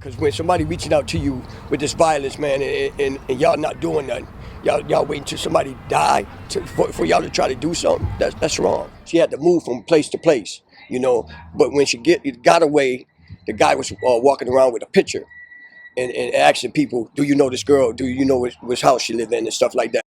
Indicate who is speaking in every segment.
Speaker 1: Because when somebody reaching out to you with this violence, man, and y'all not doing nothing, y'all waiting till somebody die for y'all to try to do something. That's wrong. She had to move from place to place, you know. But when she got away, the guy was walking around with a picture and asking people, "Do you know this girl? Do you know which house she live in?" and stuff like that.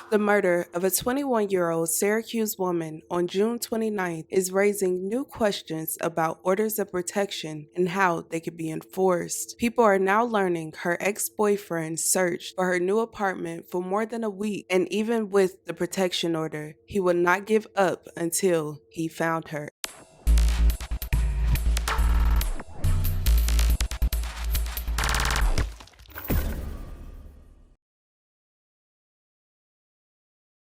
Speaker 2: The murder of a 21-year-old Syracuse woman on June 29th is raising new questions about orders of protection and how they could be enforced. People are now learning her ex-boyfriend searched for her new apartment for more than a week, and even with the protection order, he would not give up until he found her.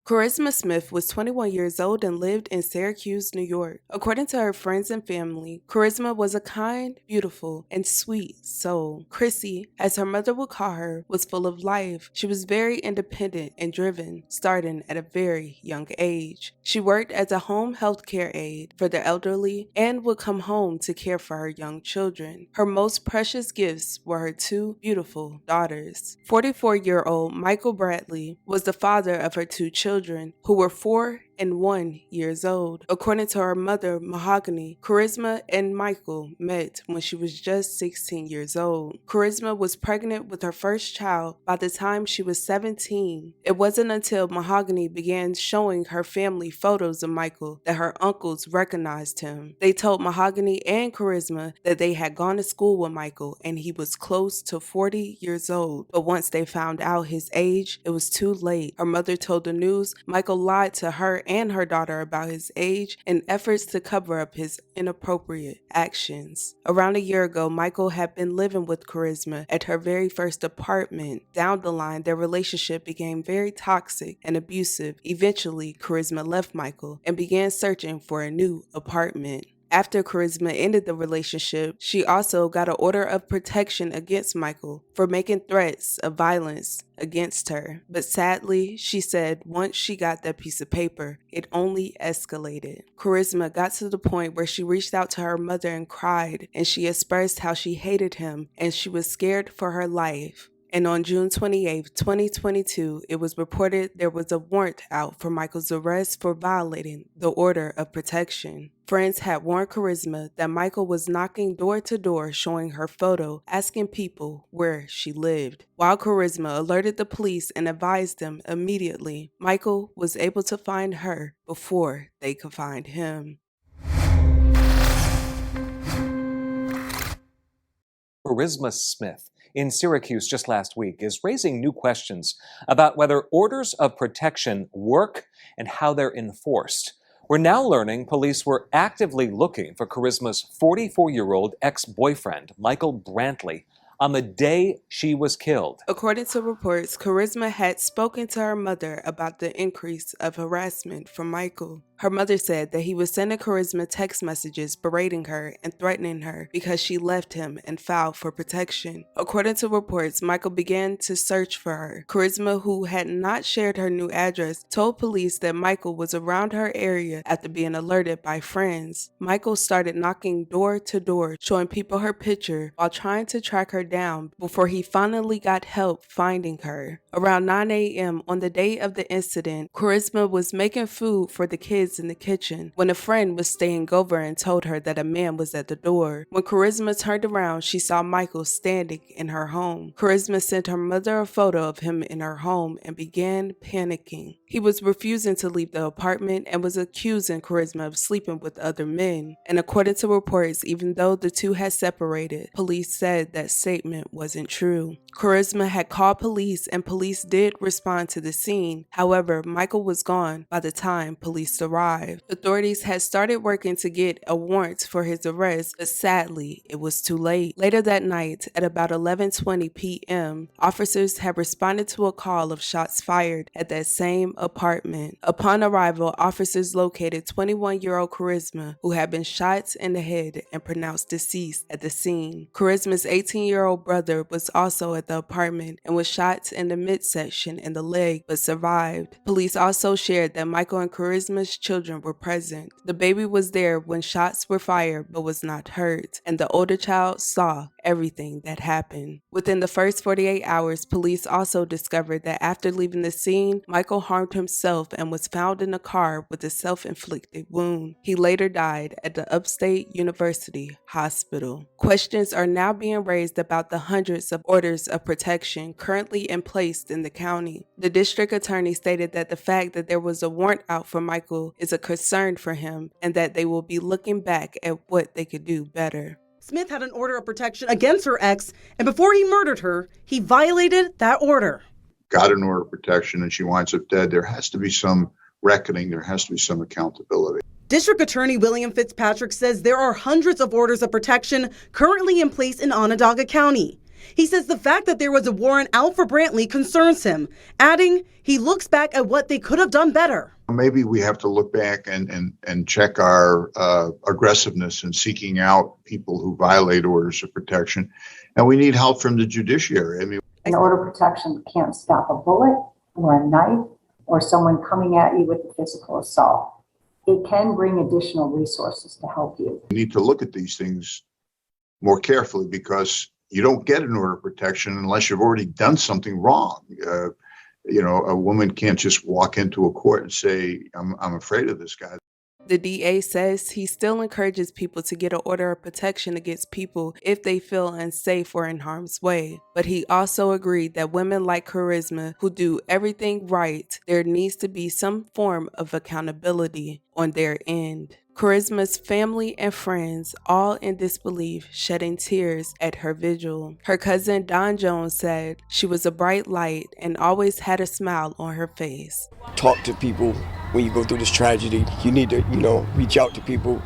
Speaker 2: Charisma Smith was 21 years old and lived in Syracuse, New York. According to her friends and family, Charisma was a kind, beautiful, and sweet soul. Chrissy, as her mother would call her, was full of life. She was very independent and driven, starting at a very young age. She worked as a home health care aide for the elderly and would come home to care for her young children. Her most precious gifts were her two beautiful daughters. 44-year-old Michael Bradley was the father of her two children, who were 4 and 1 years old. According to her mother, Mahogany, Charisma and Michael met when she was just 16 years old. Charisma was pregnant with her first child by the time she was 17. It wasn't until Mahogany began showing her family photos of Michael that her uncles recognized him. They told Mahogany and Charisma that they had gone to school with Michael and he was close to 40 years old. But once they found out his age, it was too late. Her mother told the news Michael lied to her and her daughter about his age in efforts to cover up his inappropriate actions. Around a year ago, Michael had been living with Charisma at her very first apartment. Down the line, their relationship became very toxic and abusive. Eventually, Charisma left Michael and began searching for a new apartment. After Charisma ended the relationship, she also got an order of protection against Michael for making threats of violence against her. But sadly, she said once she got that piece of paper, it only escalated. Charisma got to the point where she reached out to her mother and cried, and she expressed how she hated him and she was scared for her life. And on June 28, 2022, it was reported there was a warrant out for Michael's arrest for violating the order of protection. Friends had warned Charisma that Michael was knocking door to door showing her photo, asking people where she lived. While Charisma alerted the police and advised them immediately, Michael was able to find her before they could find him.
Speaker 3: Charisma Smith in Syracuse just last week is raising new questions about whether orders of protection work and how they're enforced. We're now learning police were actively looking for Charisma's 44-year-old ex-boyfriend, Michael Brantley, on the day she was killed.
Speaker 2: According to reports, Charisma had spoken to her mother about the increase of harassment from Michael. Her mother said that he was sending Charisma text messages berating her and threatening her because she left him and filed for protection. According to reports, Michael began to search for her. Charisma, who had not shared her new address, told police that Michael was around her area after being alerted by friends. Michael started knocking door to door, showing people her picture while trying to track her down before he finally got help finding her. Around 9 a.m. on the day of the incident, Charisma was making food for the kids in the kitchen when a friend was staying over and told her that a man was at the door. When Charisma turned around, she saw Michael standing in her home. Charisma sent her mother a photo of him in her home and began panicking. He was refusing to leave the apartment and was accusing Charisma of sleeping with other men. And according to reports, even though the two had separated, police said that statement wasn't true. Charisma had called police and police did respond to the scene. However, Michael was gone by the time police arrived. Authorities had started working to get a warrant for his arrest, but sadly, it was too late. Later that night, at about 11:20 p.m., officers had responded to a call of shots fired at that same apartment. Upon arrival, officers located 21-year-old Charisma, who had been shot in the head and pronounced deceased at the scene. Charisma's 18-year-old brother was also at the apartment and was shot in the midsection and the leg, but survived. Police also shared that Michael and Charisma's children were present. The baby was there when shots were fired but was not hurt, and the older child saw everything that happened. Within the first 48 hours, police also discovered that after leaving the scene, Michael harmed himself and was found in a car with a self-inflicted wound. He later died at the Upstate University Hospital. Questions are now being raised about the hundreds of orders of protection currently in place in the county. The district attorney stated that the fact that there was a warrant out for Michael is a concern for him and that they will be looking back at what they could do better.
Speaker 4: Smith had an order of protection against her ex, and before he murdered her, he violated that order.
Speaker 5: Got an order of protection and she winds up dead. There has to be some reckoning. There has to be some accountability.
Speaker 4: District Attorney William Fitzpatrick says there are hundreds of orders of protection currently in place in Onondaga County. He says the fact that there was a warrant out for Brantley concerns him, adding he looks back at what they could have done better.
Speaker 5: Maybe we have to look back and check our aggressiveness in seeking out people who violate orders of protection. And we need help from the judiciary. I mean,
Speaker 6: an order of protection can't stop a bullet or a knife or someone coming at you with a physical assault. It can bring additional resources to help you.
Speaker 5: we need to look at these things more carefully because you don't get an order of protection unless you've already done something wrong. A woman can't just walk into a court and say, I'm afraid of this guy.
Speaker 2: The DA says he still encourages people to get an order of protection against people if they feel unsafe or in harm's way. But he also agreed that women like Charisma who do everything right, there needs to be some form of accountability on their end. Charisma's family and friends, all in disbelief, shedding tears at her vigil. Her cousin Don Jones said she was a bright light and always had a smile on her face.
Speaker 1: Talk to people when you go through this tragedy. You need to, reach out to people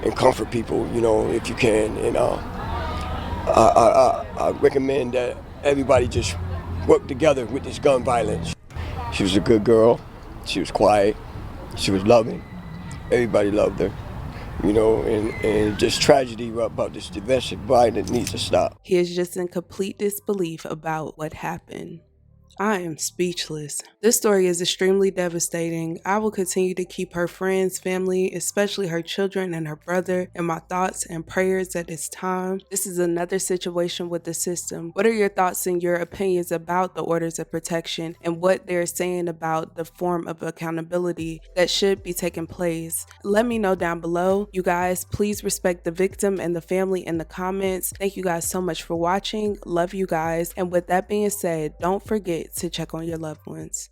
Speaker 1: and comfort people, if you can. And I recommend that everybody just work together with this gun violence. She was a good girl. She was quiet. She was loving. Everybody loved her, and just tragedy about this domestic violence needs to stop.
Speaker 2: He is just in complete disbelief about what happened. I am speechless. This story is extremely devastating. I will continue to keep her friends, family, especially her children and her brother, in my thoughts and prayers at this time. This is another situation with the system. What are your thoughts and your opinions about the orders of protection and what they're saying about the form of accountability that should be taking place? Let me know down below. You guys, please respect the victim and the family in the comments. Thank you guys so much for watching. Love you guys. And with that being said, don't forget to check on your loved ones.